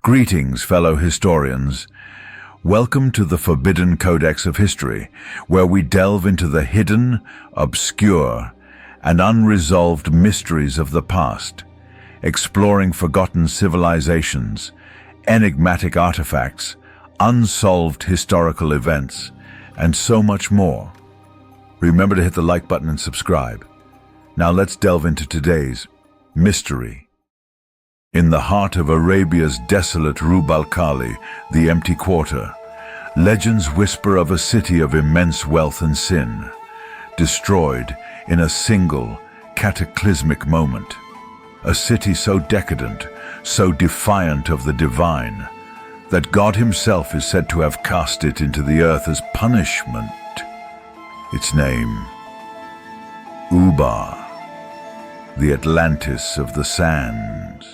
Greetings, fellow historians. Welcome to the Forbidden Codex of History, where we delve into the hidden, obscure, and unresolved mysteries of the past, exploring forgotten civilizations, enigmatic artifacts, unsolved historical events, and so much more. Remember to hit the like button and subscribe. Now let's delve into today's mystery. In the heart of Arabia's desolate Rub al-Khali, the empty quarter, legends whisper of a city of immense wealth and sin, destroyed in a single, cataclysmic moment. A city so decadent, so defiant of the divine, that God himself is said to have cast it into the earth as punishment. Its name, Ubar, the Atlantis of the sands.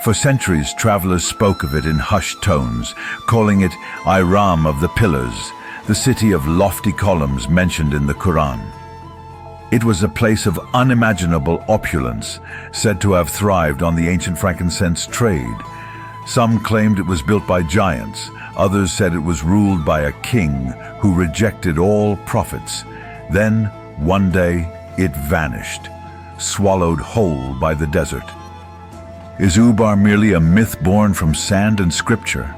For centuries, travelers spoke of it in hushed tones, calling it Iram of the Pillars, the city of lofty columns mentioned in the Quran. It was a place of unimaginable opulence, said to have thrived on the ancient frankincense trade. Some claimed it was built by giants, others said it was ruled by a king who rejected all prophets. Then, one day, it vanished, swallowed whole by the desert. Is Ubar merely a myth born from sand and scripture?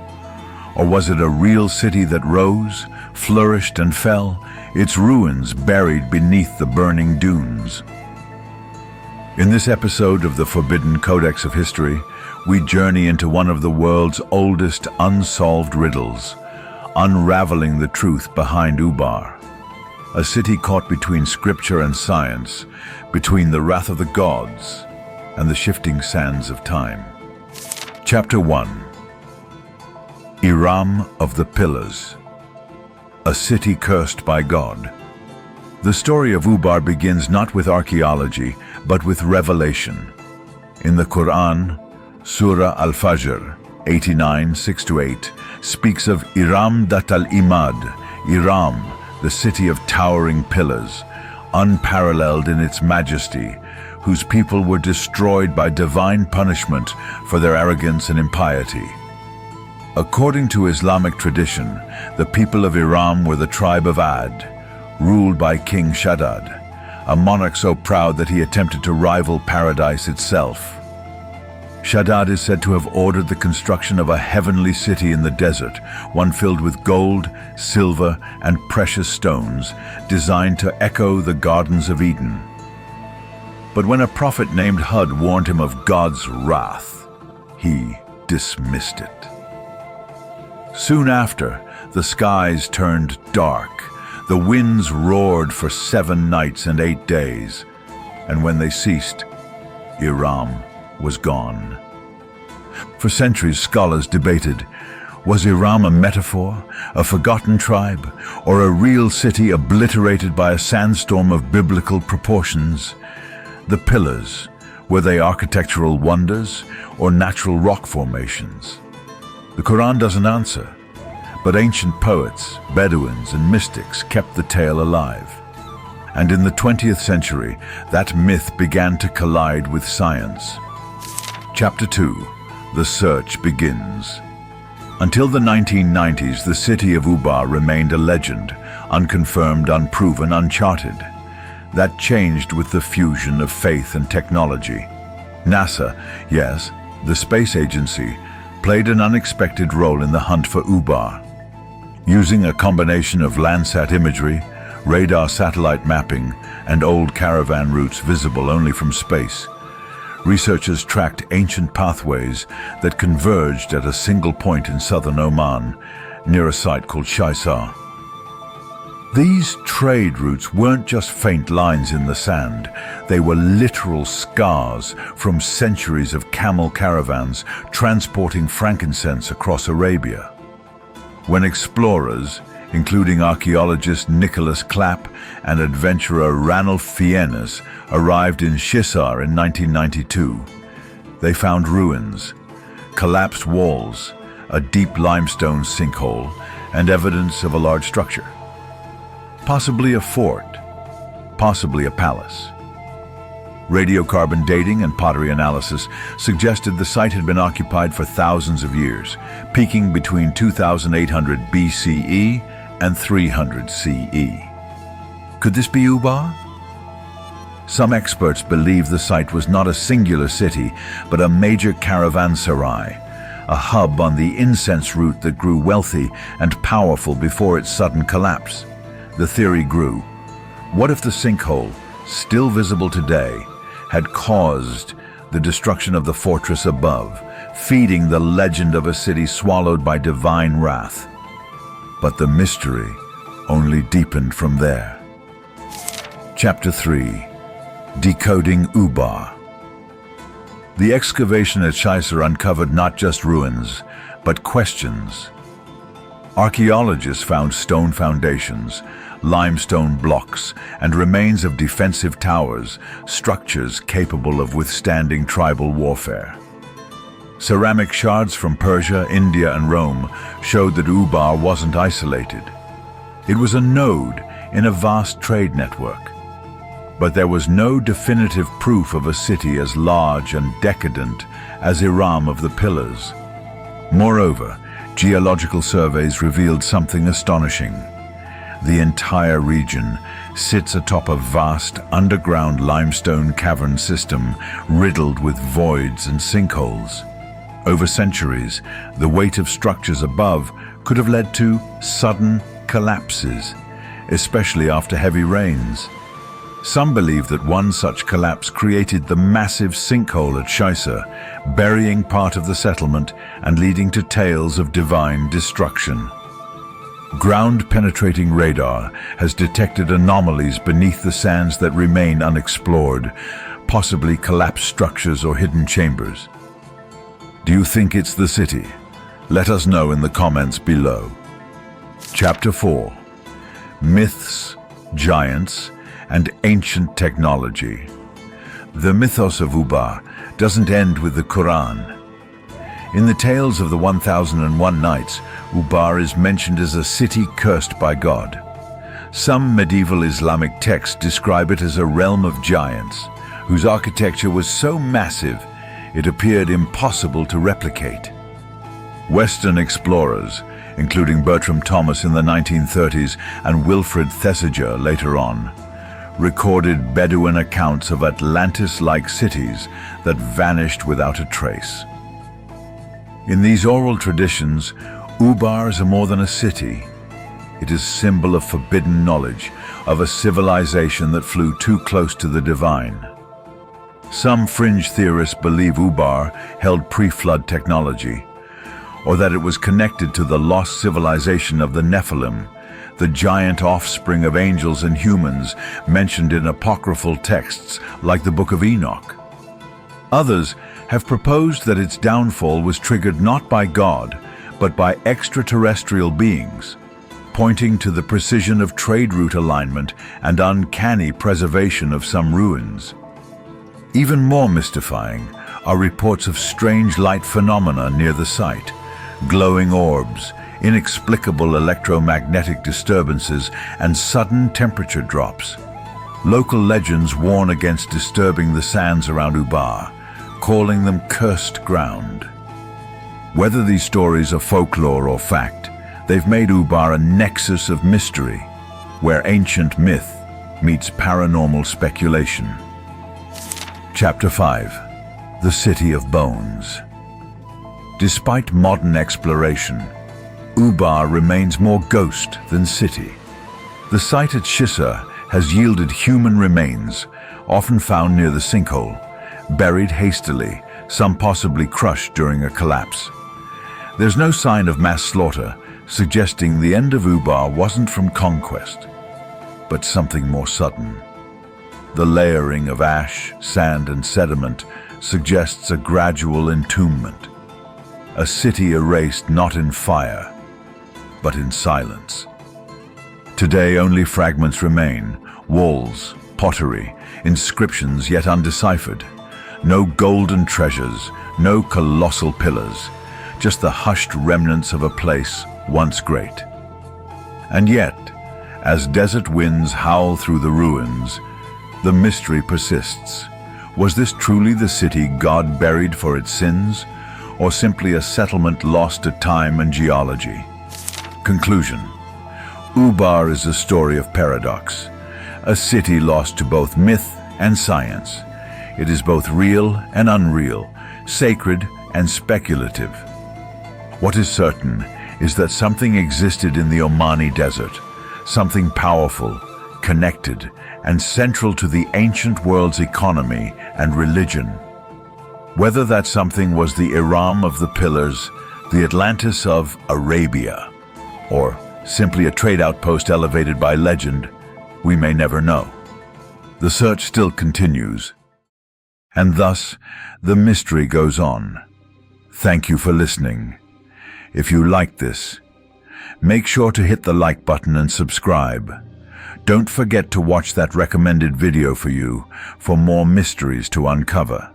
Or was it a real city that rose, flourished and fell, its ruins buried beneath the burning dunes? In this episode of the Forbidden Codex of History, we journey into one of the world's oldest unsolved riddles, unraveling the truth behind Ubar. A city caught between scripture and science, between the wrath of the gods and the shifting sands of time. Chapter 1. Iram of the Pillars, a city cursed by God. The story of Ubar begins not with archaeology, but with revelation. In the Quran, Surah Al-Fajr 89, 6-8, speaks of Iram dat al-Imad, Iram, the city of towering pillars, unparalleled in its majesty, whose people were destroyed by divine punishment for their arrogance and impiety. According to Islamic tradition, the people of Iram were the tribe of Ad, ruled by King Shaddad, a monarch so proud that he attempted to rival paradise itself. Shaddad is said to have ordered the construction of a heavenly city in the desert, one filled with gold, silver, and precious stones, designed to echo the gardens of Eden. But when a prophet named Hud warned him of God's wrath, he dismissed it. Soon after, the skies turned dark, the winds roared for 7 nights and 8 days, and when they ceased, Iram was gone. For centuries, scholars debated, was Iram a metaphor, a forgotten tribe, or a real city obliterated by a sandstorm of biblical proportions? The pillars, were they architectural wonders or natural rock formations? The Quran doesn't answer, but ancient poets, Bedouins, and mystics kept the tale alive. And in the 20th century, that myth began to collide with science. Chapter 2. The search begins. Until the 1990s, the city of Ubar remained a legend, unconfirmed, unproven, uncharted. That changed with the fusion of faith and technology. NASA, yes, the space agency, played an unexpected role in the hunt for Ubar. Using a combination of Landsat imagery, radar satellite mapping, and old caravan routes visible only from space, researchers tracked ancient pathways that converged at a single point in southern Oman, near a site called Shaisar. These trade routes weren't just faint lines in the sand, they were literal scars from centuries of camel caravans transporting frankincense across Arabia. When explorers, including archaeologist Nicholas Clapp and adventurer Ranulph Fiennes, arrived in Shisar in 1992, they found ruins, collapsed walls, a deep limestone sinkhole, and evidence of a large structure. Possibly a fort, possibly a palace. Radiocarbon dating and pottery analysis suggested the site had been occupied for thousands of years, peaking between 2800 BCE and 300 CE. Could this be Ubar? Some experts believe the site was not a singular city, but a major caravanserai, a hub on the incense route that grew wealthy and powerful before its sudden collapse. The theory grew. What if the sinkhole, still visible today, had caused the destruction of the fortress above, feeding the legend of a city swallowed by divine wrath? But the mystery only deepened from there. Chapter 3. Decoding Ubar. The excavation at Shisar uncovered not just ruins, but questions. Archaeologists found stone foundations, limestone blocks, and remains of defensive towers, structures capable of withstanding tribal warfare. Ceramic shards from Persia, India, and Rome showed that Ubar wasn't isolated. It was a node in a vast trade network. But there was no definitive proof of a city as large and decadent as Iram of the Pillars. Moreover, geological surveys revealed something astonishing. The entire region sits atop a vast underground limestone cavern system riddled with voids and sinkholes. Over centuries, the weight of structures above could have led to sudden collapses, especially after heavy rains. Some believe that one such collapse created the massive sinkhole at Shisar, burying part of the settlement and leading to tales of divine destruction. Ground-penetrating radar has detected anomalies beneath the sands that remain unexplored, possibly collapsed structures or hidden chambers. Do you think it's the city? Let us know in the comments below. Chapter 4. Myths, Giants, and Ancient Technology. The mythos of Ubar doesn't end with the Quran. In the tales of the 1001 Nights, Ubar is mentioned as a city cursed by God. Some medieval Islamic texts describe it as a realm of giants, whose architecture was so massive it appeared impossible to replicate. Western explorers, including Bertram Thomas in the 1930s and Wilfrid Thesiger later on, recorded Bedouin accounts of Atlantis-like cities that vanished without a trace. In these oral traditions, Ubar is more than a city. It is a symbol of forbidden knowledge, of a civilization that flew too close to the divine. Some fringe theorists believe Ubar held pre-flood technology, or that it was connected to the lost civilization of the Nephilim, the giant offspring of angels and humans mentioned in apocryphal texts like the Book of Enoch. Others have proposed that its downfall was triggered not by God, but by extraterrestrial beings, pointing to the precision of trade route alignment and uncanny preservation of some ruins. Even more mystifying are reports of strange light phenomena near the site, glowing orbs, inexplicable electromagnetic disturbances, and sudden temperature drops. Local legends warn against disturbing the sands around Ubar, calling them cursed ground. Whether these stories are folklore or fact, they've made Ubar a nexus of mystery, where ancient myth meets paranormal speculation. Chapter 5. The City of Bones. Despite modern exploration, Ubar remains more ghost than city. The site at Shisar has yielded human remains, often found near the sinkhole, buried hastily, some possibly crushed during a collapse. There's no sign of mass slaughter, suggesting the end of Ubar wasn't from conquest, but something more sudden. The layering of ash, sand, and sediment suggests a gradual entombment. A city erased not in fire, but in silence. Today only fragments remain, walls, pottery, inscriptions yet undeciphered. No golden treasures, no colossal pillars, just the hushed remnants of a place once great. And yet, as desert winds howl through the ruins, the mystery persists. Was this truly the city God buried for its sins, or simply a settlement lost to time and geology? Conclusion. Ubar is a story of paradox, a city lost to both myth and science. It is both real and unreal, sacred and speculative. What is certain is that something existed in the Omani desert, something powerful, connected, and central to the ancient world's economy and religion. Whether that something was the Iram of the Pillars, the Atlantis of Arabia, or simply a trade outpost elevated by legend, we may never know. The search still continues, and thus the mystery goes on. Thank you for listening. If you liked this, make sure to hit the like button and subscribe. Don't forget to watch that recommended video for you for more mysteries to uncover.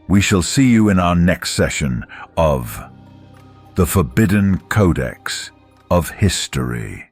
We shall see you in our next session of The Forbidden Codex of History.